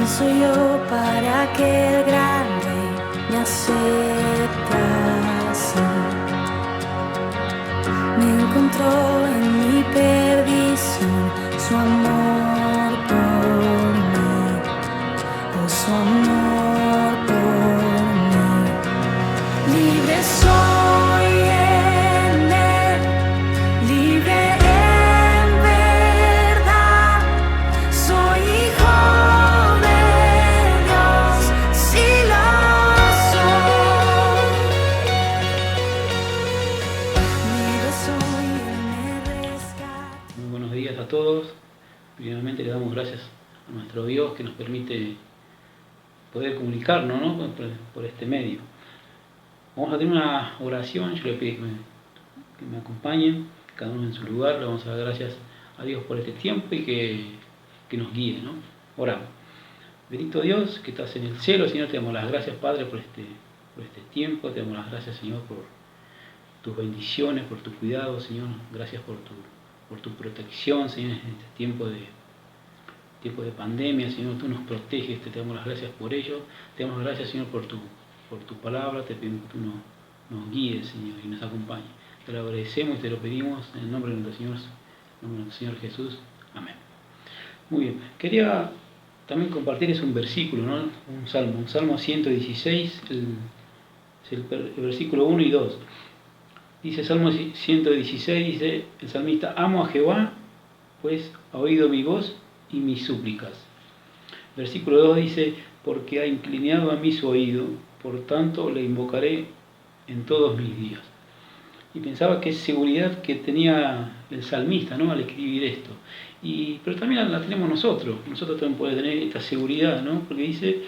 soy yo para que el gran rey me aceptase? Me encontró en mi perdición su amor por mí, oh, su amor por mí. Libre soy en él, libre en verdad, soy hijo de Dios, sí lo soy. Libre soy, él me rescata. Muy buenos días a todos. Primeramente le damos gracias a nuestro Dios que nos permite poder comunicarnos, ¿no?, por este medio. Vamos a tener una oración. Yo le pido que me acompañen, cada uno en su lugar. Le vamos a dar gracias a Dios por este tiempo y que nos guíe, ¿no? Oramos. Bendito Dios que estás en el cielo, Señor, te damos las gracias, Padre, por este tiempo. Te damos las gracias, Señor, por tus bendiciones, por tu cuidado, Señor. Gracias por tu protección, Señor, en este tiempo de pandemia, Señor. Tú nos proteges, te damos las gracias por ello. Te damos las gracias, Señor, por tu palabra. Te pedimos que tú nos guíes, Señor, y nos acompañes. Te lo agradecemos y te lo pedimos en el nombre de nuestro Señor Jesús. Amén. Muy bien. Quería también compartirles un versículo, ¿no? Un Salmo 116, el versículo 1 y 2. Dice Salmo 116, dice el salmista: amo a Jehová, pues ha oído mi voz y mis súplicas. Versículo 2 dice: porque ha inclinado a mí su oído, por tanto le invocaré en todos mis días. Y pensaba que es seguridad que tenía el salmista, ¿no?, al escribir esto. Pero también la tenemos nosotros. Nosotros también podemos tener esta seguridad, ¿no?, porque dice: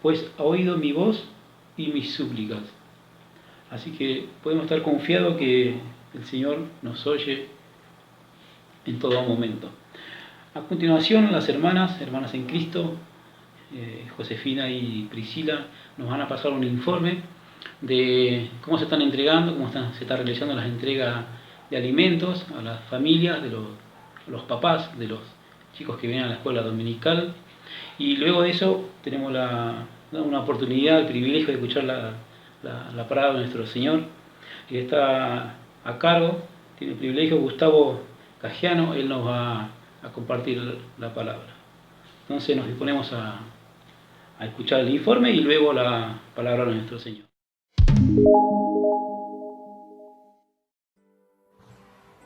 pues ha oído mi voz y mis súplicas. Así que podemos estar confiados que el Señor nos oye en todo momento. A continuación, las hermanas en Cristo, Josefina y Priscila, nos van a pasar un informe de cómo se están entregando, se está realizando las entregas de alimentos a las familias, de los papás, de los chicos que vienen a la escuela dominical. Y luego de eso tenemos una oportunidad, el privilegio de escuchar la palabra de nuestro Señor, que está a cargo, tiene el privilegio, Gustavo Cajiano. Él nos va a compartir la palabra. Entonces nos disponemos a escuchar el informe y luego la palabra de nuestro Señor.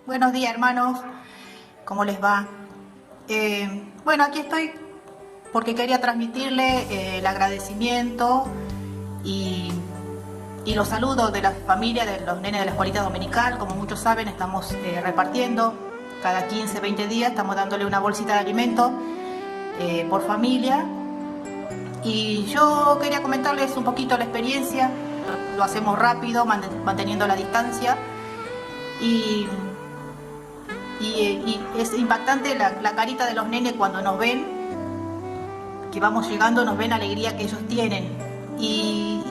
Buenos días, hermanos, ¿cómo les va? Bueno, aquí estoy porque quería transmitirle el agradecimiento y los saludos de la familia de los nenes de la escuelita dominical. Como muchos saben, estamos repartiendo cada 15, 20 días, estamos dándole una bolsita de alimento por familia. Y yo quería comentarles un poquito la experiencia. Lo hacemos rápido, manteniendo la distancia. Y es impactante la carita de los nenes cuando nos ven, que vamos llegando, nos ven la alegría que ellos tienen. Y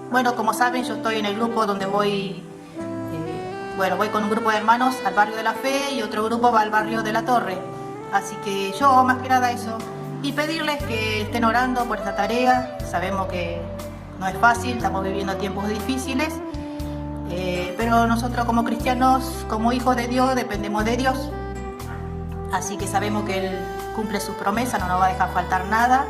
bueno, como saben, yo estoy en el grupo donde voy con un grupo de hermanos al barrio de la Fe y otro grupo va al barrio de la Torre. Así que yo, más que nada eso, y pedirles que estén orando por esta tarea. Sabemos que no es fácil, estamos viviendo tiempos difíciles, pero nosotros como cristianos, como hijos de Dios, dependemos de Dios. Así que sabemos que Él cumple sus promesas, no nos va a dejar faltar nada.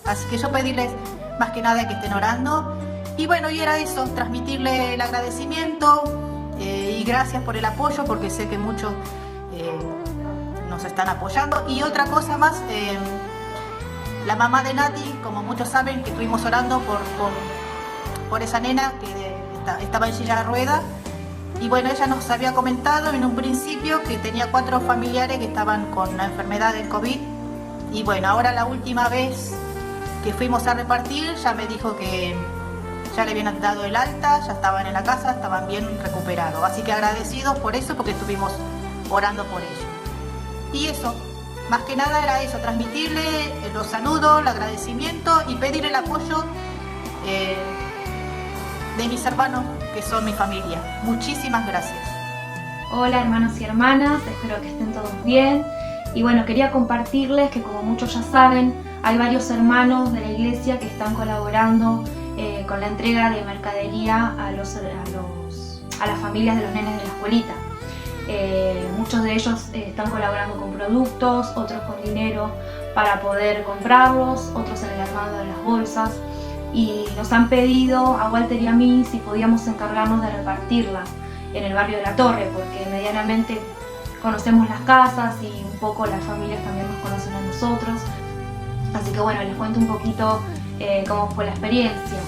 Así que yo pedirles más que nada que estén orando. Y bueno, y era eso, transmitirle el agradecimiento y gracias por el apoyo, porque sé que muchos nos están apoyando. Y otra cosa más, la mamá de Nati, como muchos saben, que estuvimos orando por esa nena que estaba en silla de ruedas. Y bueno, ella nos había comentado en un principio que tenía 4 familiares que estaban con la enfermedad del COVID. Y bueno, ahora la última vez que fuimos a repartir, ya me dijo que ya le habían dado el alta, ya estaban en la casa, estaban bien recuperados. Así que agradecidos por eso, porque estuvimos orando por ellos. Y eso, más que nada era eso, transmitirle los saludos, el agradecimiento y pedir el apoyo de mis hermanos, que son mi familia. Muchísimas gracias. Hola hermanos y hermanas, espero que estén todos bien. Y bueno, quería compartirles que, como muchos ya saben, hay varios hermanos de la iglesia que están colaborando con la entrega de mercadería a las familias de los nenes de la escuelita. Muchos de ellos están colaborando con productos, otros con dinero para poder comprarlos, otros en el armado de las bolsas, y nos han pedido a Walter y a mí si podíamos encargarnos de repartirlas en el barrio de La Torre, porque medianamente conocemos las casas y un poco las familias también nos conocen a nosotros. Así que bueno, les cuento un poquito cómo fue la experiencia.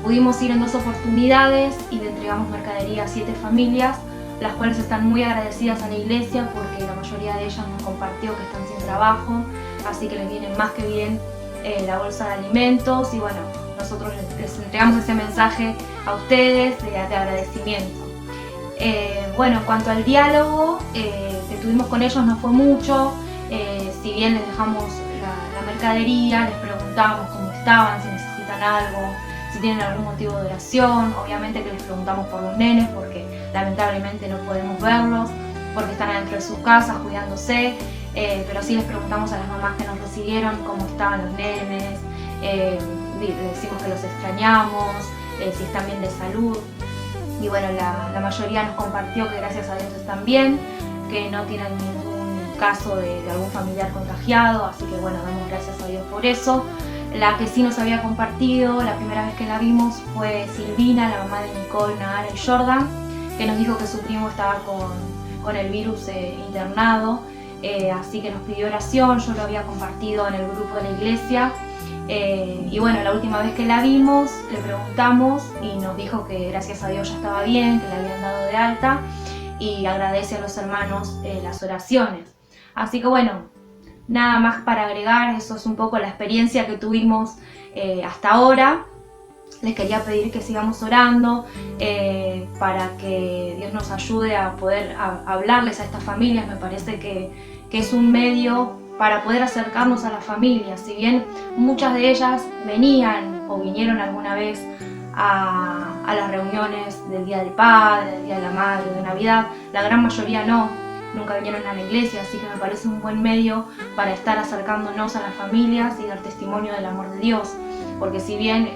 Pudimos ir en 2 oportunidades y le entregamos mercadería a 7 familias, las cuales están muy agradecidas a la iglesia porque la mayoría de ellas nos compartió que están sin trabajo, así que les viene más que bien la bolsa de alimentos, y bueno, nosotros les entregamos ese mensaje a ustedes de agradecimiento. Bueno, en cuanto al diálogo que tuvimos con ellos, no fue mucho. Si bien les dejamos la mercadería, les preguntamos cómo estaban, si necesitan algo, si tienen algún motivo de oración. Obviamente que les preguntamos por los nenes porque lamentablemente no podemos verlos porque están adentro de sus casas cuidándose, pero sí les preguntamos a las mamás que nos recibieron cómo estaban los nenes, les decimos que los extrañamos, si están bien de salud. Y bueno, la mayoría nos compartió que gracias a Dios están bien, que no tienen ningún caso de algún familiar contagiado, así que bueno, damos gracias a Dios por eso. La que sí nos había compartido la primera vez que la vimos fue Silvina, la mamá de Nicole, Nahara y Jordan, que nos dijo que su primo estaba con el virus internado, así que nos pidió oración. Yo lo había compartido en el grupo de la iglesia. Y bueno, la última vez que la vimos le preguntamos y nos dijo que gracias a Dios ya estaba bien, que le habían dado de alta, y agradece a los hermanos las oraciones. Así que bueno, nada más para agregar, eso es un poco la experiencia que tuvimos hasta ahora. Les quería pedir que sigamos orando para que Dios nos ayude a poder hablarles a estas familias. Me parece que es un medio para poder acercarnos a las familias. Si bien muchas de ellas venían o vinieron alguna vez a las reuniones del Día del Padre, del Día de la Madre, de Navidad, la gran mayoría nunca vinieron a la iglesia, así que me parece un buen medio para estar acercándonos a las familias y dar testimonio del amor de Dios. Porque si bien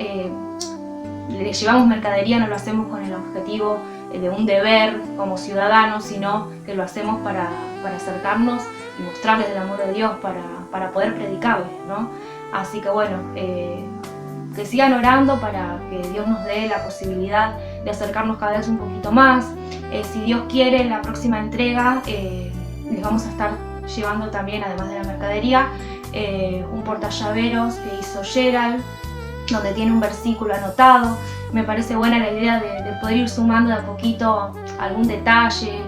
le llevamos mercadería, no lo hacemos con el objetivo de un deber como ciudadanos, sino que lo hacemos para acercarnos y mostrarles el amor de Dios, para poder predicarles, ¿no? Así que bueno, que sigan orando para que Dios nos dé la posibilidad de acercarnos cada vez un poquito más. Si Dios quiere, en la próxima entrega les vamos a estar llevando también, además de la mercadería, un portallaveros que hizo Gerald, donde tiene un versículo anotado. Me parece buena la idea de poder ir sumando de a poquito algún detalle,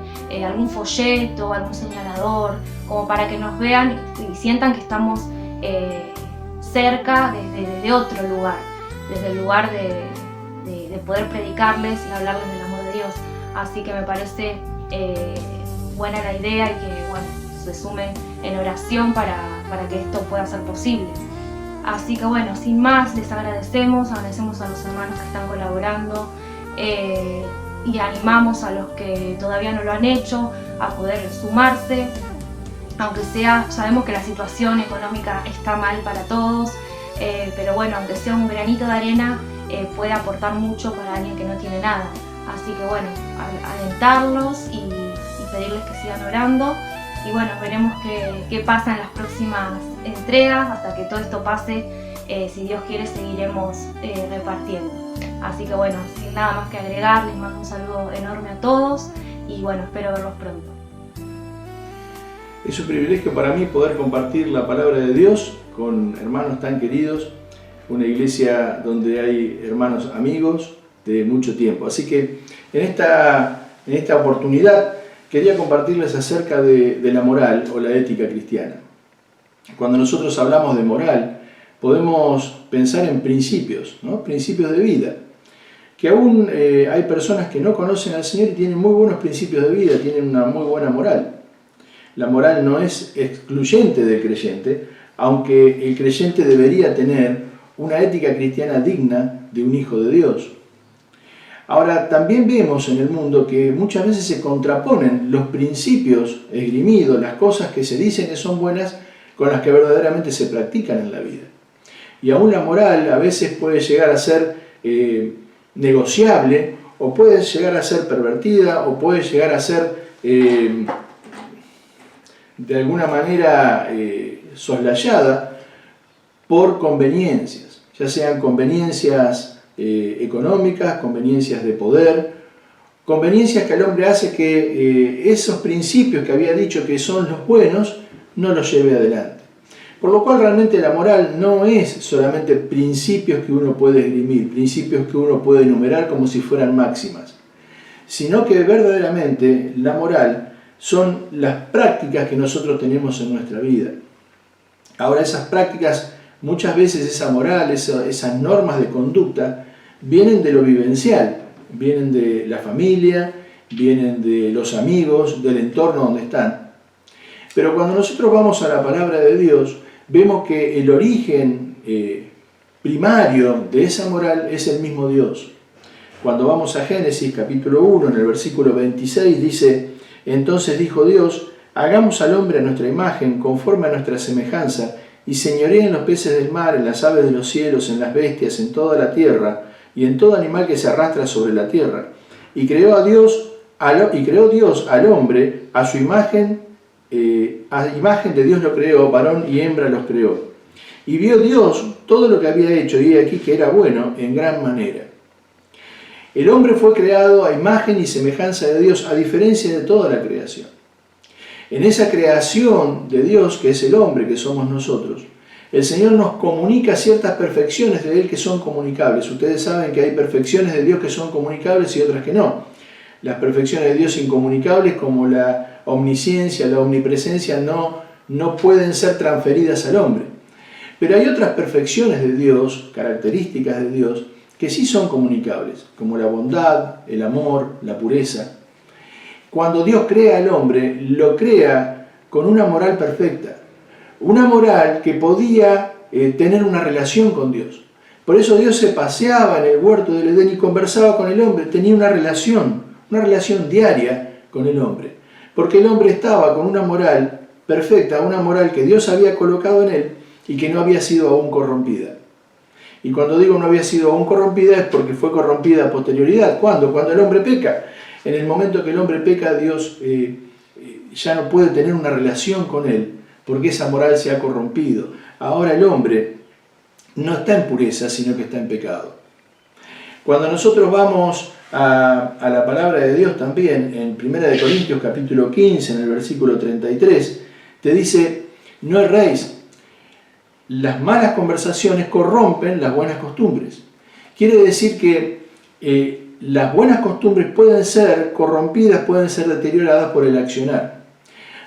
algún folleto, algún señalador, como para que nos vean y sientan que estamos cerca desde otro lugar, desde el lugar de poder predicarles y hablarles del amor de Dios. Así que me parece buena la idea y que bueno, se sumen en oración para que esto pueda ser posible. Así que bueno, sin más, les agradecemos a los hermanos que están colaborando y animamos a los que todavía no lo han hecho a poder sumarse, aunque sea, sabemos que la situación económica está mal para todos, pero bueno, aunque sea un granito de arena, puede aportar mucho para alguien que no tiene nada. Así que bueno, alentarlos y pedirles que sigan orando. Y bueno, veremos qué pasa en las próximas entregas. Hasta que todo esto pase, si Dios quiere, seguiremos repartiendo. Así que bueno, sin nada más que agregar, les mando un saludo enorme a todos y bueno, espero verlos pronto. Es un privilegio para mí poder compartir la palabra de Dios con hermanos tan queridos, una iglesia donde hay hermanos amigos de mucho tiempo. Así que en esta oportunidad quería compartirles acerca de la moral o la ética cristiana. Cuando nosotros hablamos de moral, podemos pensar en principios, ¿no? Principios de vida. Que aún hay personas que no conocen al Señor y tienen muy buenos principios de vida, tienen una muy buena moral. La moral no es excluyente del creyente, aunque el creyente debería tener una ética cristiana digna de un hijo de Dios. Ahora, también vemos en el mundo que muchas veces se contraponen los principios esgrimidos, las cosas que se dicen que son buenas, con las que verdaderamente se practican en la vida. Y aún la moral a veces puede llegar a ser negociable, o puede llegar a ser pervertida, o puede llegar a ser de alguna manera soslayada por conveniencias, ya sean conveniencias económicas, conveniencias de poder, conveniencias que el hombre hace que esos principios que había dicho que son los buenos no los lleve adelante. Por lo cual realmente la moral no es solamente principios que uno puede esgrimir, principios que uno puede enumerar como si fueran máximas, sino que verdaderamente la moral son las prácticas que nosotros tenemos en nuestra vida. Ahora esas prácticas, muchas veces esa moral, esas normas de conducta, vienen de lo vivencial, vienen de la familia, vienen de los amigos, del entorno donde están. Pero cuando nosotros vamos a la palabra de Dios, vemos que el origen primario de esa moral es el mismo Dios. Cuando vamos a Génesis capítulo 1, en el versículo 26, dice: entonces dijo Dios, hagamos al hombre a nuestra imagen, conforme a nuestra semejanza, y señoree en los peces del mar, en las aves de los cielos, en las bestias, en toda la tierra, y en todo animal que se arrastra sobre la tierra. Y creó Dios al hombre a su imagen, a imagen de Dios lo creó, varón y hembra los creó. Y vio Dios todo lo que había hecho, y he aquí que era bueno en gran manera. El hombre fue creado a imagen y semejanza de Dios, a diferencia de toda la creación. En esa creación de Dios, que es el hombre, que somos nosotros, el Señor nos comunica ciertas perfecciones de Él que son comunicables. Ustedes saben que hay perfecciones de Dios que son comunicables y otras que no. Las perfecciones de Dios incomunicables, como la omnisciencia, la omnipresencia, no pueden ser transferidas al hombre. Pero hay otras perfecciones de Dios, características de Dios, que sí son comunicables, como la bondad, el amor, la pureza. Cuando Dios crea al hombre, lo crea con una moral perfecta, una moral que podía tener una relación con Dios. Por eso Dios se paseaba en el huerto del Edén y conversaba con el hombre, tenía una relación diaria con el hombre, porque el hombre estaba con una moral perfecta, una moral que Dios había colocado en él y que no había sido aún corrompida. Y cuando digo no había sido aún corrompida es porque fue corrompida a posterioridad. ¿Cuándo? Cuando el hombre peca. En el momento que el hombre peca, Dios ya no puede tener una relación con él, porque esa moral se ha corrompido. Ahora el hombre no está en pureza, sino que está en pecado. Cuando nosotros vamos a la palabra de Dios también, en 1 Corintios capítulo 15, en el versículo 33, te dice: no erréis, las malas conversaciones corrompen las buenas costumbres. Quiere decir que las buenas costumbres pueden ser corrompidas, pueden ser deterioradas por el accionar.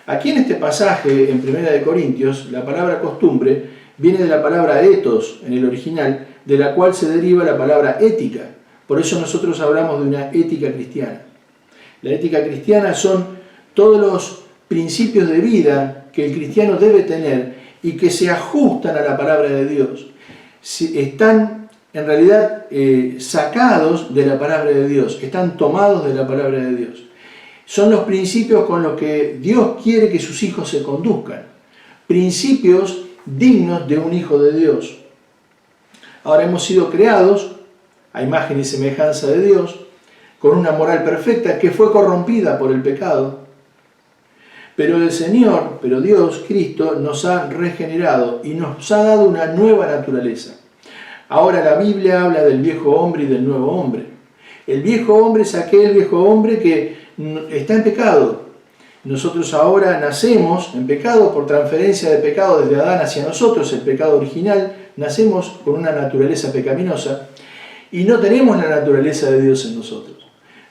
Aquí en este pasaje, en 1 Corintios, la palabra costumbre viene de la palabra ethos, en el original, de la cual se deriva la palabra ética. Por eso nosotros hablamos de una ética cristiana. La ética cristiana son todos los principios de vida que el cristiano debe tener y que se ajustan a la palabra de Dios. Están en realidad sacados de la palabra de Dios, están tomados de la palabra de Dios. Son los principios con los que Dios quiere que sus hijos se conduzcan. Principios dignos de un hijo de Dios. Ahora hemos sido creados a imagen y semejanza de Dios, con una moral perfecta que fue corrompida por el pecado. Pero Dios, Cristo, nos ha regenerado y nos ha dado una nueva naturaleza. Ahora la Biblia habla del viejo hombre y del nuevo hombre. El viejo hombre es aquel viejo hombre que está en pecado. Nosotros ahora nacemos en pecado por transferencia de pecado desde Adán hacia nosotros, el pecado original. Nacemos con una naturaleza pecaminosa y no tenemos la naturaleza de Dios en nosotros.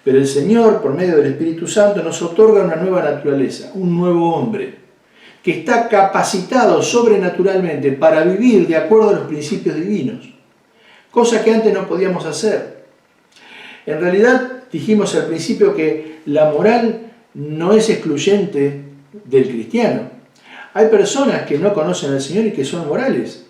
Pero el Señor, por medio del Espíritu Santo, nos otorga una nueva naturaleza, un nuevo hombre, que está capacitado sobrenaturalmente para vivir de acuerdo a los principios divinos, cosa que antes no podíamos hacer. En realidad, dijimos al principio que la moral no es excluyente del cristiano. Hay personas que no conocen al Señor y que son morales,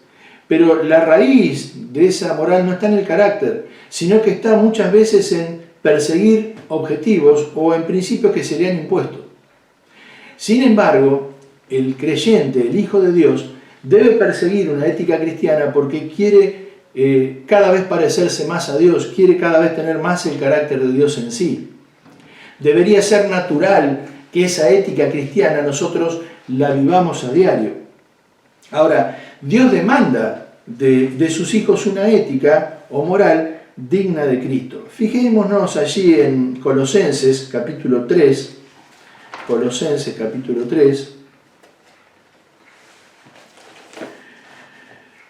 pero la raíz de esa moral no está en el carácter, sino que está muchas veces en perseguir objetivos o en principios que se le han impuesto. Sin embargo, el creyente, el Hijo de Dios, debe perseguir una ética cristiana porque quiere cada vez parecerse más a Dios, quiere cada vez tener más el carácter de Dios en sí. Debería ser natural que esa ética cristiana nosotros la vivamos a diario. Ahora, Dios demanda de sus hijos una ética o moral digna de Cristo. Fijémonos allí en Colosenses capítulo 3, Colosenses capítulo 3,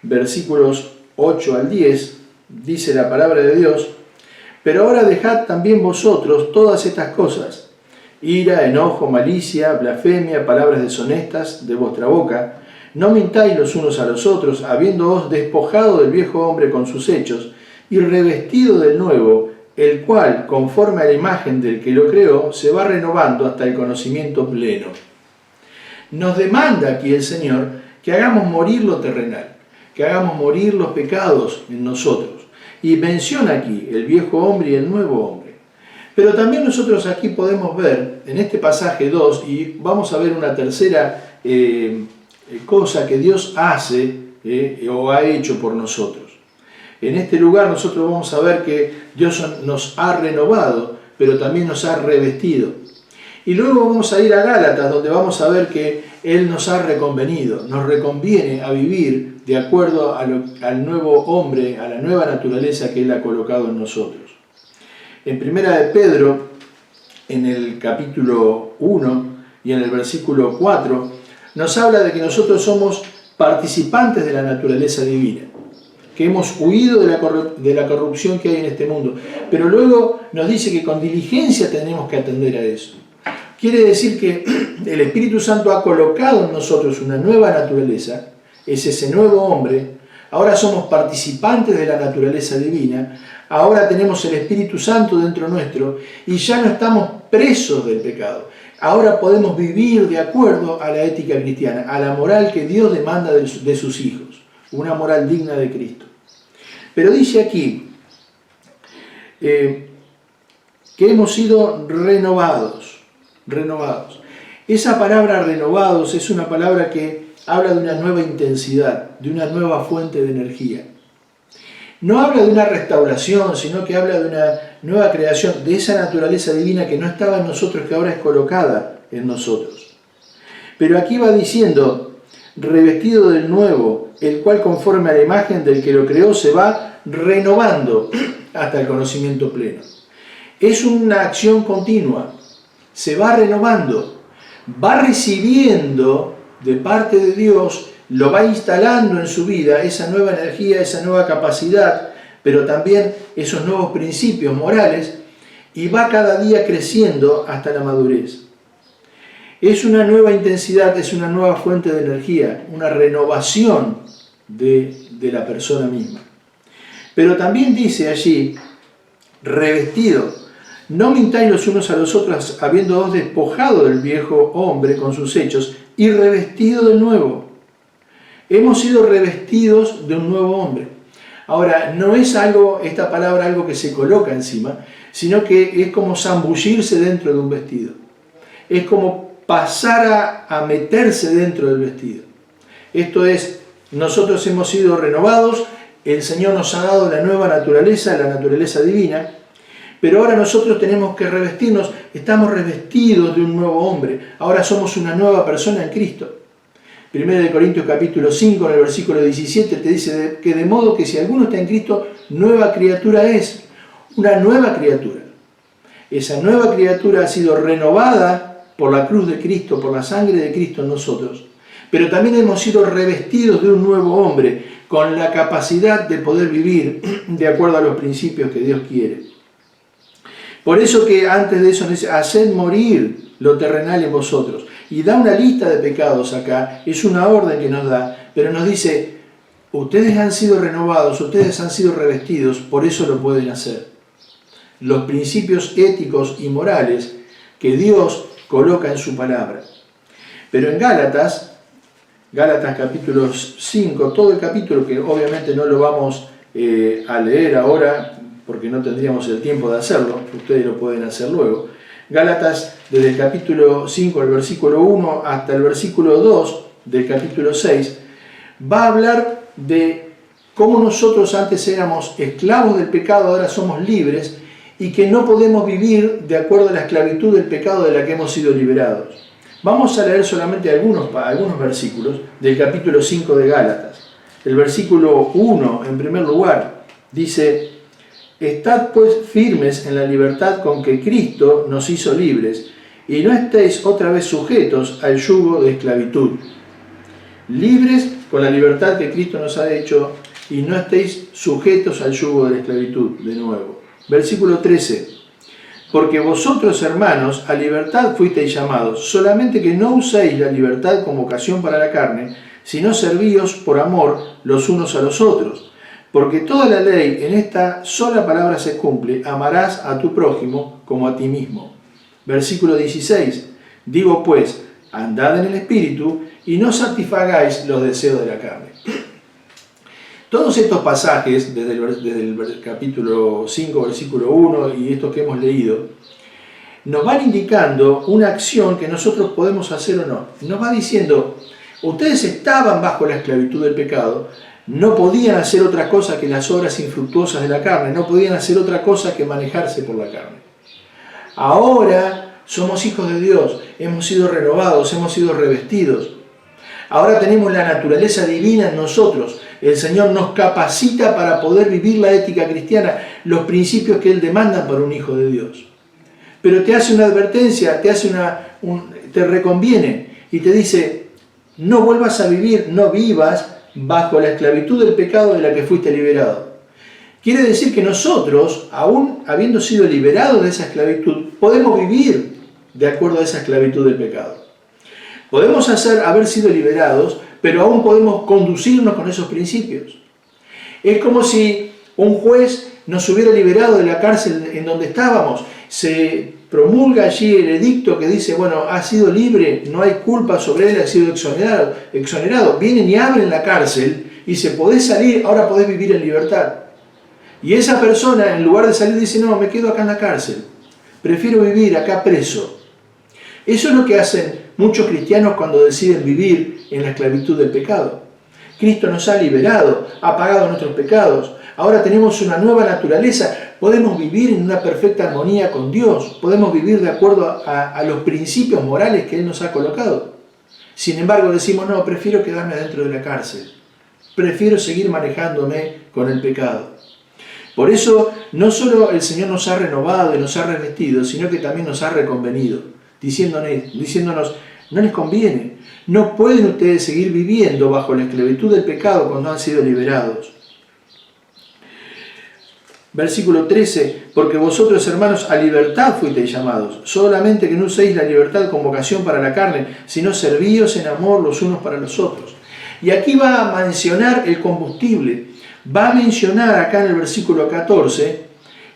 versículos 8 al 10, dice la palabra de Dios: pero ahora dejad también vosotros todas estas cosas: ira, enojo, malicia, blasfemia, palabras deshonestas de vuestra boca. No mintáis los unos a los otros, habiéndoos despojado del viejo hombre con sus hechos, y revestido del nuevo, el cual, conforme a la imagen del que lo creó, se va renovando hasta el conocimiento pleno. Nos demanda aquí el Señor que hagamos morir lo terrenal, que hagamos morir los pecados en nosotros. Y menciona aquí el viejo hombre y el nuevo hombre. Pero también nosotros aquí podemos ver, en este pasaje 2, y vamos a ver una tercera cosa que Dios hace o ha hecho por nosotros. En este lugar nosotros vamos a ver que Dios nos ha renovado, pero también nos ha revestido. Y luego vamos a ir a Gálatas, donde vamos a ver que Él nos ha reconvenido, nos reconviene a vivir de acuerdo al nuevo hombre, a la nueva naturaleza que Él ha colocado en nosotros. En Primera de Pedro, en el capítulo 1 y en el versículo 4, nos habla de que nosotros somos participantes de la naturaleza divina, que hemos huido de la corrupción que hay en este mundo. Pero luego nos dice que con diligencia tenemos que atender a eso. Quiere decir que el Espíritu Santo ha colocado en nosotros una nueva naturaleza, es ese nuevo hombre. Ahora somos participantes de la naturaleza divina, ahora tenemos el Espíritu Santo dentro nuestro y ya no estamos presos del pecado. Ahora podemos vivir de acuerdo a la ética cristiana, a la moral que Dios demanda de sus hijos, una moral digna de Cristo. Pero dice aquí que hemos sido renovados. Esa palabra renovados es una palabra que habla de una nueva intensidad, de una nueva fuente de energía. No habla de una restauración, sino que habla de una nueva creación, de esa naturaleza divina que no estaba en nosotros, que ahora es colocada en nosotros. Pero aquí va diciendo, revestido del nuevo, el cual conforme a la imagen del que lo creó se va renovando hasta el conocimiento pleno. Es una acción continua, se va renovando, va recibiendo de parte de Dios, lo va instalando en su vida, esa nueva energía, esa nueva capacidad, pero también esos nuevos principios morales, y va cada día creciendo hasta la madurez. Es una nueva intensidad, es una nueva fuente de energía, una renovación de la persona misma. Pero también dice allí, revestido. No mintáis los unos a los otros, habiéndoos despojado del viejo hombre con sus hechos y revestido del nuevo. Hemos sido revestidos de un nuevo hombre. Ahora, no es esta palabra algo que se coloca encima, sino que es como zambullirse dentro de un vestido. Es como pasar a meterse dentro del vestido. Esto es, nosotros hemos sido renovados, el Señor nos ha dado la nueva naturaleza, la naturaleza divina, pero ahora nosotros tenemos que revestirnos, estamos revestidos de un nuevo hombre, ahora somos una nueva persona en Cristo. 1 Corintios capítulo 5, en el versículo 17, te dice que de modo que si alguno está en Cristo, nueva criatura es, una nueva criatura. Esa nueva criatura ha sido renovada por la cruz de Cristo, por la sangre de Cristo en nosotros, pero también hemos sido revestidos de un nuevo hombre, con la capacidad de poder vivir de acuerdo a los principios que Dios quiere. Por eso que antes de eso dice, haced morir lo terrenal en vosotros. Y da una lista de pecados acá, es una orden que nos da, pero nos dice, ustedes han sido renovados, ustedes han sido revestidos, por eso lo pueden hacer. Los principios éticos y morales que Dios coloca en su palabra. Pero en Gálatas capítulo 5, todo el capítulo, que obviamente no lo vamos a leer ahora, porque no tendríamos el tiempo de hacerlo, ustedes lo pueden hacer luego, Gálatas, desde el capítulo 5, el versículo 1 hasta el versículo 2 del capítulo 6, va a hablar de cómo nosotros antes éramos esclavos del pecado, ahora somos libres, y que no podemos vivir de acuerdo a la esclavitud del pecado de la que hemos sido liberados. Vamos a leer solamente algunos versículos del capítulo 5 de Gálatas. El versículo 1, en primer lugar, dice: Estad pues firmes en la libertad con que Cristo nos hizo libres, y no estéis otra vez sujetos al yugo de esclavitud. Libres con la libertad que Cristo nos ha hecho, y no estéis sujetos al yugo de la esclavitud, de nuevo. Versículo 13. Porque vosotros, hermanos, a libertad fuisteis llamados, solamente que no uséis la libertad como ocasión para la carne, sino servíos por amor los unos a los otros. Porque toda la ley en esta sola palabra se cumple: amarás a tu prójimo como a ti mismo. Versículo 16. Digo pues, andad en el Espíritu y no satisfagáis los deseos de la carne. Todos estos pasajes, desde el capítulo 5, versículo 1 y estos que hemos leído, nos van indicando una acción que nosotros podemos hacer o no. Nos va diciendo, ustedes estaban bajo la esclavitud del pecado, no podían hacer otra cosa que las obras infructuosas de la carne, no podían hacer otra cosa que manejarse por la carne. Ahora somos hijos de Dios, hemos sido renovados, hemos sido revestidos. Ahora tenemos la naturaleza divina en nosotros. El Señor nos capacita para poder vivir la ética cristiana, los principios que Él demanda para un hijo de Dios. Pero te hace una advertencia, te reconviene y te dice, no vuelvas a vivir, no vivas bajo la esclavitud del pecado de la que fuiste liberado. Quiere decir que nosotros, aún habiendo sido liberados de esa esclavitud, podemos vivir de acuerdo a esa esclavitud del pecado. Podemos haber sido liberados, pero aún podemos conducirnos con esos principios. Es como si un juez nos hubiera liberado de la cárcel en donde estábamos. Se promulga allí el edicto que dice, bueno, ha sido libre, no hay culpa sobre él, ha sido exonerado. Vienen y abren la cárcel y dice, podés salir, ahora podés vivir en libertad. Y esa persona, en lugar de salir, dice, no, me quedo acá en la cárcel. Prefiero vivir acá preso. Eso es lo que hacen muchos cristianos cuando deciden vivir en la esclavitud del pecado. Cristo nos ha liberado, ha pagado nuestros pecados. Ahora tenemos una nueva naturaleza. Podemos vivir en una perfecta armonía con Dios. Podemos vivir de acuerdo a los principios morales que Él nos ha colocado. Sin embargo, decimos, no, prefiero quedarme dentro de la cárcel. Prefiero seguir manejándome con el pecado. Por eso, no solo el Señor nos ha renovado y nos ha revestido, sino que también nos ha reconvenido, diciéndonos, no les conviene, no pueden ustedes seguir viviendo bajo la esclavitud del pecado cuando han sido liberados. Versículo 13, porque vosotros, hermanos, a libertad fuisteis llamados, solamente que no uséis la libertad como ocasión para la carne, sino servíos en amor los unos para los otros. Y aquí va a mencionar el combustible, va a mencionar acá en el versículo 14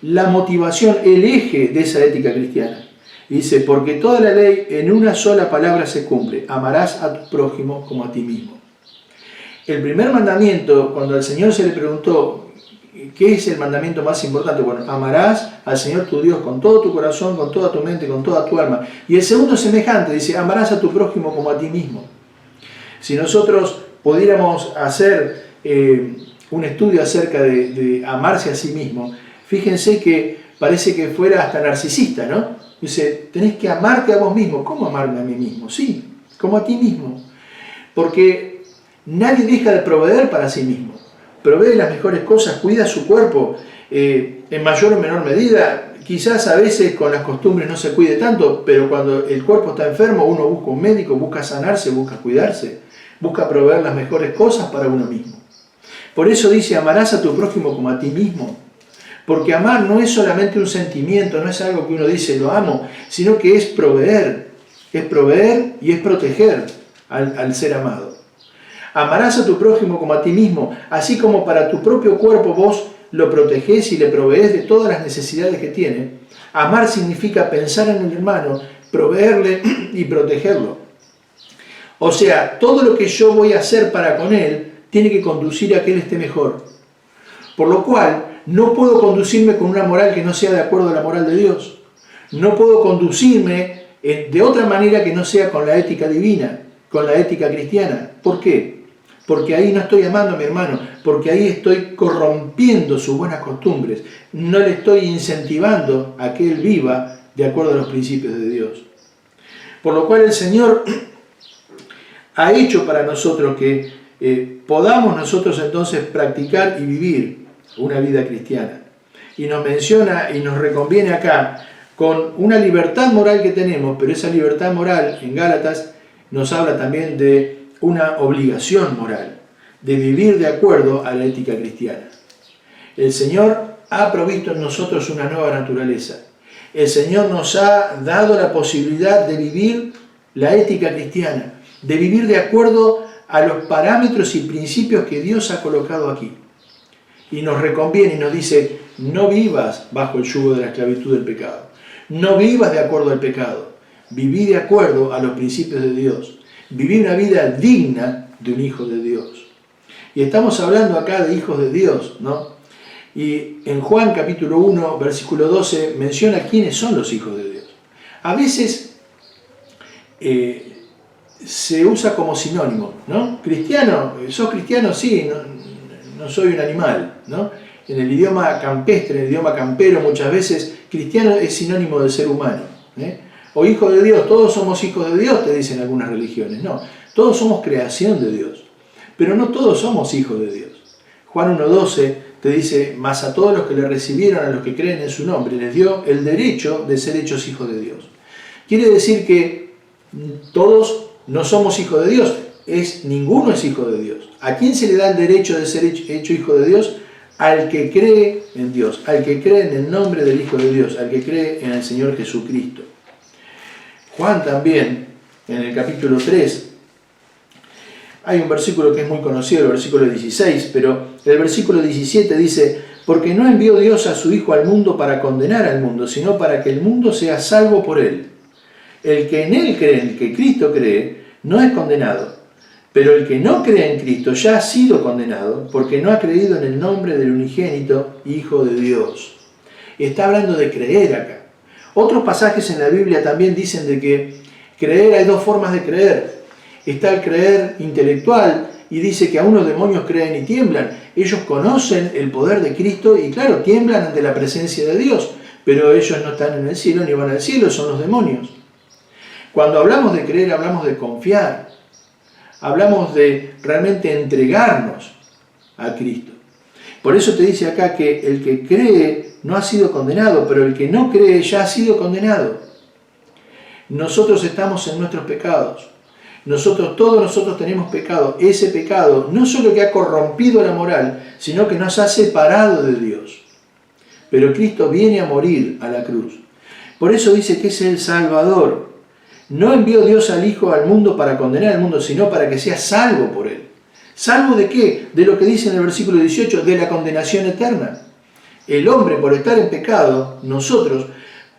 la motivación, el eje de esa ética cristiana. Dice, porque toda la ley en una sola palabra se cumple, amarás a tu prójimo como a ti mismo. El primer mandamiento, cuando al Señor se le preguntó, ¿qué es el mandamiento más importante? Bueno, amarás al Señor tu Dios con todo tu corazón, con toda tu mente, con toda tu alma. Y el segundo semejante, dice, amarás a tu prójimo como a ti mismo. Si nosotros pudiéramos hacer un estudio acerca de amarse a sí mismo, fíjense que parece que fuera hasta narcisista, ¿no? Dice, tenés que amarte a vos mismo. ¿Cómo amarme a mí mismo? Sí, como a ti mismo. Porque nadie deja de proveer para sí mismo. Provee las mejores cosas, cuida su cuerpo en mayor o menor medida. Quizás a veces con las costumbres no se cuide tanto, pero cuando el cuerpo está enfermo uno busca un médico, busca sanarse, busca cuidarse, busca proveer las mejores cosas para uno mismo. Por eso dice, amarás a tu prójimo como a ti mismo. Porque amar no es solamente un sentimiento, no es algo que uno dice, lo amo, sino que es proveer y es proteger al ser amado. Amarás a tu prójimo como a ti mismo, así como para tu propio cuerpo vos lo protegés y le proveés de todas las necesidades que tiene. Amar significa pensar en el hermano, proveerle y protegerlo. O sea, todo lo que yo voy a hacer para con él tiene que conducir a que él esté mejor. Por lo cual, no puedo conducirme con una moral que no sea de acuerdo a la moral de Dios. No puedo conducirme de otra manera que no sea con la ética divina, con la ética cristiana. ¿Por qué? Porque ahí no estoy amando a mi hermano, porque ahí estoy corrompiendo sus buenas costumbres. No le estoy incentivando a que él viva de acuerdo a los principios de Dios. Por lo cual el Señor ha hecho para nosotros que podamos nosotros entonces practicar y vivir una vida cristiana. Y nos menciona y nos reconviene acá con una libertad moral que tenemos, pero esa libertad moral en Gálatas nos habla también de una obligación moral, de vivir de acuerdo a la ética cristiana. El Señor ha provisto en nosotros una nueva naturaleza. El Señor nos ha dado la posibilidad de vivir la ética cristiana, de vivir de acuerdo a los parámetros y principios que Dios ha colocado aquí. Y nos reconviene y nos dice, no vivas bajo el yugo de la esclavitud del pecado. No vivas de acuerdo al pecado. Viví de acuerdo a los principios de Dios. Viví una vida digna de un hijo de Dios. Y estamos hablando acá de hijos de Dios, ¿no? Y en Juan capítulo 1, versículo 12, menciona quiénes son los hijos de Dios. A veces se usa como sinónimo, ¿no? Cristiano, ¿sos cristiano? Sí, no soy un animal, ¿no? En el idioma campestre, en el idioma campero, muchas veces cristiano es sinónimo de ser humano, O hijo de Dios, todos somos hijos de Dios, te dicen algunas religiones. No, todos somos creación de Dios, pero no todos somos hijos de Dios. Juan 1:12 te dice, mas a todos los que le recibieron, a los que creen en su nombre, les dio el derecho de ser hechos hijos de Dios. Quiere decir que todos no somos hijos de Dios, ninguno es hijo de Dios. ¿A quién se le da el derecho de ser hecho hijo de Dios? Al que cree en Dios, al que cree en el nombre del Hijo de Dios, al que cree en el Señor Jesucristo. Juan también, en el capítulo 3, hay un versículo que es muy conocido, el versículo 16, pero el versículo 17 dice, porque no envió Dios a su Hijo al mundo para condenar al mundo, sino para que el mundo sea salvo por él. El que en él cree, el que Cristo cree, no es condenado, pero el que no cree en Cristo ya ha sido condenado, porque no ha creído en el nombre del unigénito Hijo de Dios. Está hablando de creer acá. Otros pasajes en la Biblia también dicen de que creer, hay dos formas de creer. Está el creer intelectual y dice que aún los demonios creen y tiemblan. Ellos conocen el poder de Cristo y claro, tiemblan ante la presencia de Dios, pero ellos no están en el cielo ni van al cielo, son los demonios. Cuando hablamos de creer, hablamos de confiar. Hablamos de realmente entregarnos a Cristo. Por eso te dice acá que el que cree no ha sido condenado, pero el que no cree ya ha sido condenado. Nosotros estamos en nuestros pecados. Todos nosotros tenemos pecado. Ese pecado no solo que ha corrompido la moral, sino que nos ha separado de Dios. Pero Cristo viene a morir a la cruz. Por eso dice que es el Salvador. No envió Dios al Hijo al mundo para condenar al mundo, sino para que sea salvo por él. ¿Salvo de qué? De lo que dice en el versículo 18, de la condenación eterna. El hombre, por estar en pecado, nosotros,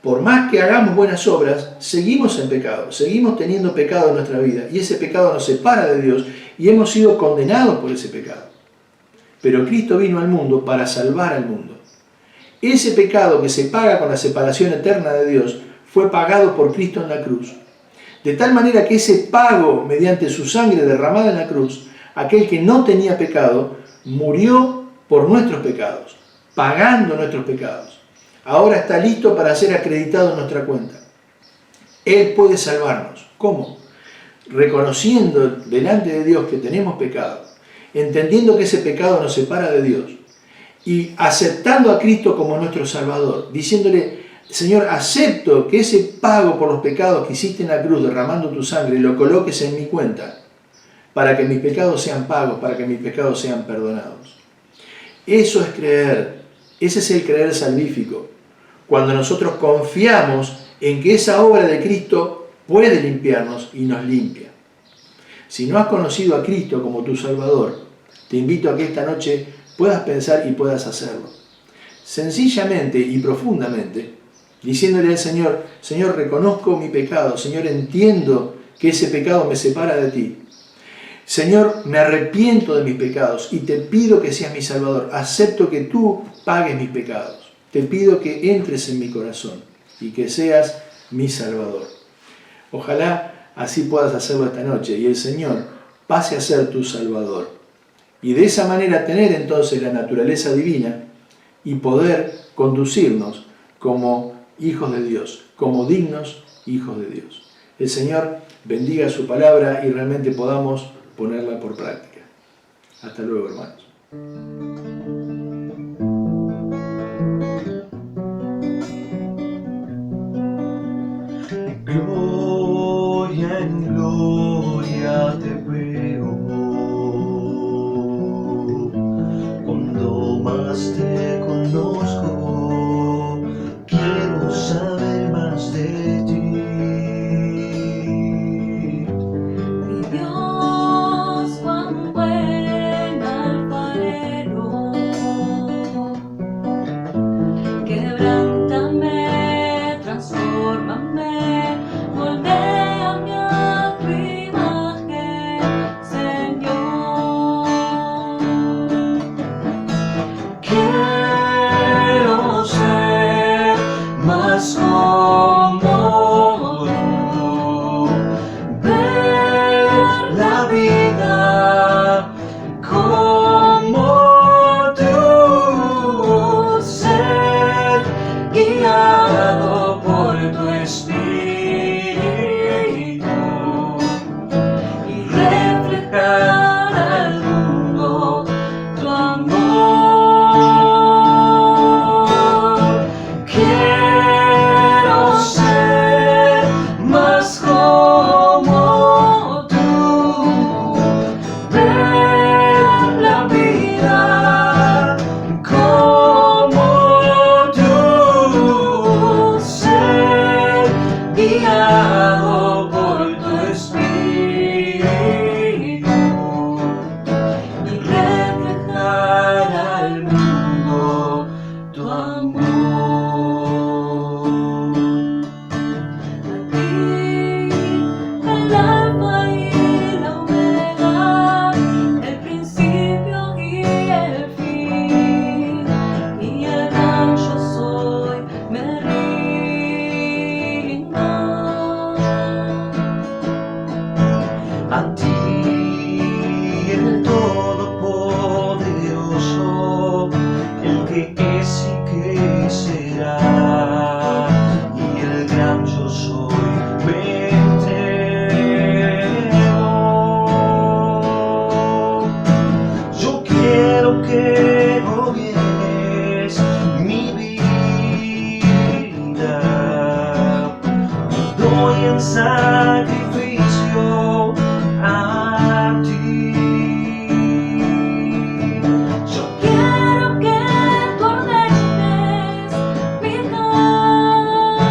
por más que hagamos buenas obras, seguimos en pecado, seguimos teniendo pecado en nuestra vida, y ese pecado nos separa de Dios, y hemos sido condenados por ese pecado. Pero Cristo vino al mundo para salvar al mundo. Ese pecado que se paga con la separación eterna de Dios, fue pagado por Cristo en la cruz. De tal manera que ese pago, mediante su sangre derramada en la cruz, aquel que no tenía pecado, murió por nuestros pecados, pagando nuestros pecados. Ahora está listo para ser acreditado en nuestra cuenta. Él puede salvarnos. ¿Cómo? Reconociendo delante de Dios que tenemos pecado, entendiendo que ese pecado nos separa de Dios y aceptando a Cristo como nuestro Salvador, diciéndole, Señor, acepto que ese pago por los pecados que hiciste en la cruz, derramando tu sangre, lo coloques en mi cuenta, para que mis pecados sean pagos, para que mis pecados sean perdonados. Eso es creer, ese es el creer salvífico, cuando nosotros confiamos en que esa obra de Cristo puede limpiarnos y nos limpia. Si no has conocido a Cristo como tu Salvador, te invito a que esta noche puedas pensar y puedas hacerlo. Sencillamente y profundamente, diciéndole al Señor, Señor, reconozco mi pecado, Señor, entiendo que ese pecado me separa de ti. Señor, me arrepiento de mis pecados y te pido que seas mi Salvador. Acepto que tú pagues mis pecados. Te pido que entres en mi corazón. y que seas mi Salvador. Ojalá así puedas hacerlo esta noche y el Señor pase a ser tu Salvador. Y de esa manera tener entonces la naturaleza divina y poder conducirnos como hijos de Dios, como dignos hijos de Dios. El Señor bendiga su palabra y realmente podamos ponerla por práctica. Hasta luego, hermanos. Gloria en gloria te veo, cuando más te conozco, quiero saber más de ti. Mi Dios, cuán buen alfarero, quebrántame, transfórmame, moldéame a tu imagen, Señor. Quiero ser más como tú, ver la vida como tú, ser guiado por tu Espíritu y reflejar al mundo tu amor. Quiero ser más como tú, ver la vida como tú, ser guiado por tu Espíritu y reflejar al mundo tu amor. A ti, el alfa y la omega, el principio y el fin, y el gran yo soy, me rindo. A ti, el Todopoderoso, el que es y que será, y el gran yo soy, me entrego. Yo quiero que gobiernes mi vida, doy en sacrificio a ti. Yo Quiero que tú ordenes mi caminar,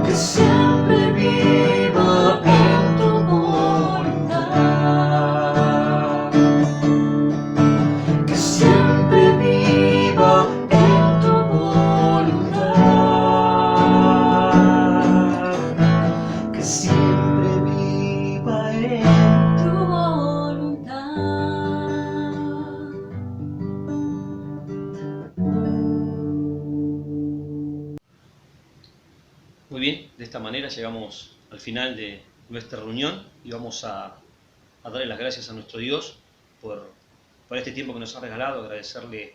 que siempre viva en tu voluntad, que siempre viva en tu voluntad, que siempre viva en tu voluntad. Muy bien, de esta manera llegamos al final de nuestra reunión y vamos a darle las gracias a nuestro Dios por este tiempo que nos ha regalado, agradecerle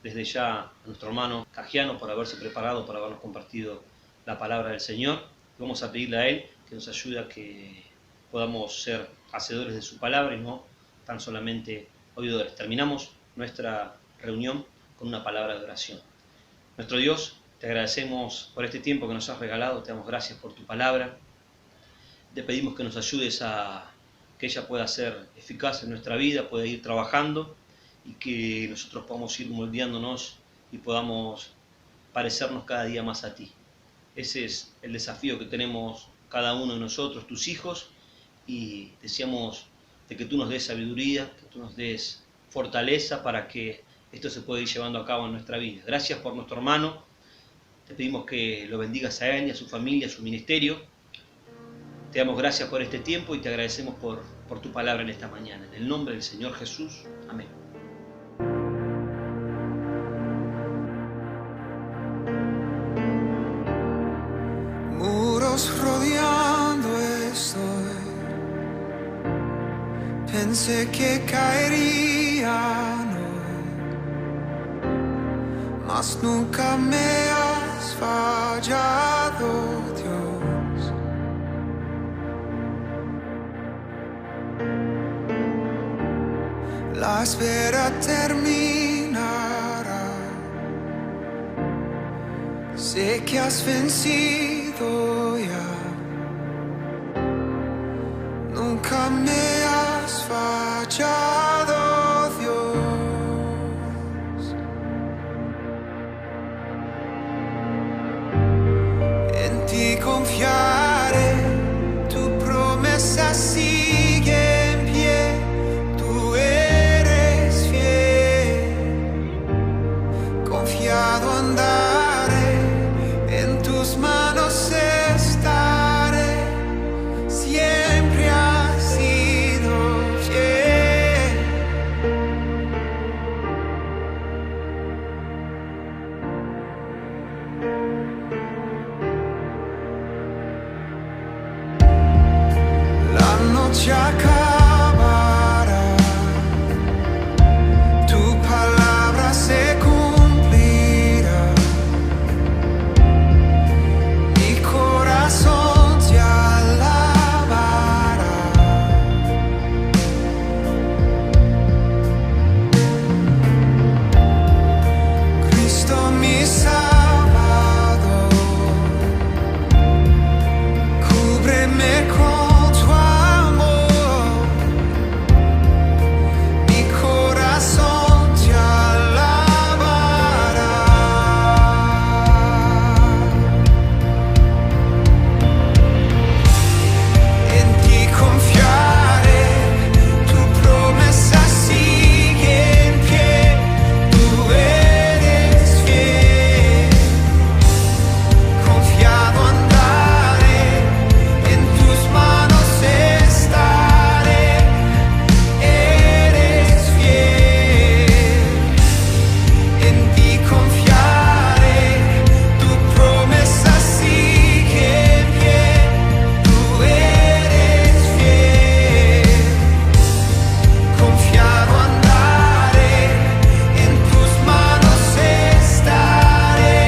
desde ya a nuestro hermano Cajiano por haberse preparado, por habernos compartido la palabra del Señor. Vamos a pedirle a Él que nos ayude a que podamos ser hacedores de su palabra y no tan solamente oidores. Terminamos nuestra reunión con una palabra de oración. Nuestro Dios, te agradecemos por este tiempo que nos has regalado, te damos gracias por tu palabra. Te pedimos que nos ayudes a que ella pueda ser eficaz en nuestra vida, pueda ir trabajando y que nosotros podamos ir moldeándonos y podamos parecernos cada día más a ti. Ese es el desafío que tenemos cada uno de nosotros, tus hijos, y deseamos de que tú nos des sabiduría, que tú nos des fortaleza para que esto se pueda ir llevando a cabo en nuestra vida. Gracias por nuestro hermano, te pedimos que lo bendigas a él y a su familia, a su ministerio. Te damos gracias por este tiempo y te agradecemos por tu palabra en esta mañana. En el nombre del Señor Jesús. Amén. Pensé que caería, no, mas nunca me has fallado, Dios. La espera terminará. Sé que has vencido ya. Nunca me has fallado, Dios. En ti confiaré, tu promesa sigue en pie. Tú eres fiel, confiado andaré, en tus manos estaré. Siempre has sido fiel. La noche acabará, tu palabra se cumplirá. Mi corazón te alabará. Cristo mi Salvador, cúbreme con tu amor. Mi corazón te alabará. En ti confiaré, tu promesa sigue en pie. Tú eres fiel, confiado andaré, en tus manos estaré. Eres fiel, en ti confiaré, tu promesa sigue en pie. Tú eres fiel, confiado andaré, en tus manos estaré.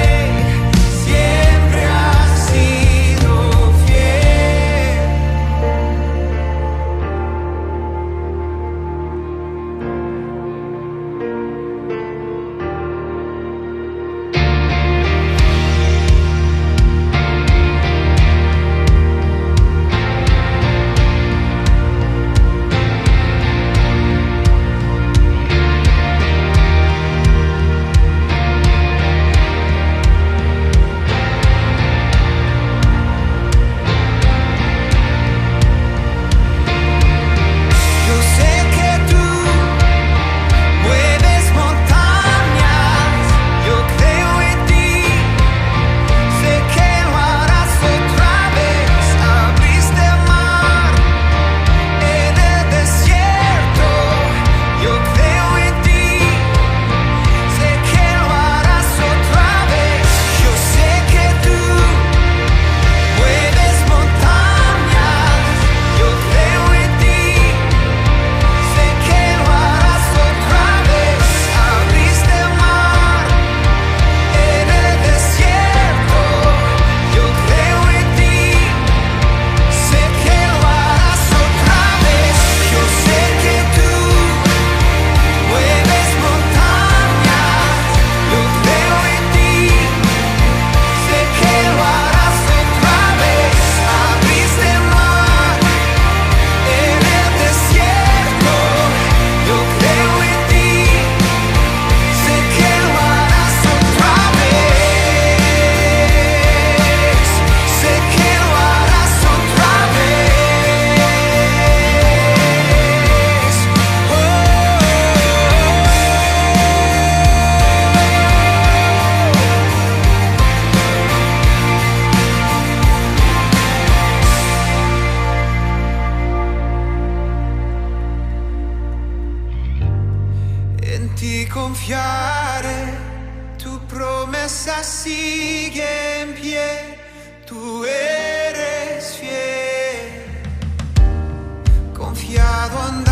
Siempre has sido fiel. Yo sé que tú mueves montañas, yo creo en ti, sé que lo harás otra vez. Abriste el mar en el desierto, yo creo en ti, sé que lo harás otra vez. Yo sé que tú mueves montañas, yo creo en ti, sé que lo harás otra vez. Abriste el mar en el desierto, yo creo en ti, sé que lo harás otra vez. Yo sé que tú mueves montañas, yo creo en ti, sé que lo harás otra vez. Abriste el mar en el desierto, yo creo en ti, sé que lo harás otra vez. Sé que lo harás otra vez. En ti confiaré, tu promesa sigue en pie. Tú eres fiel, confiado andaré.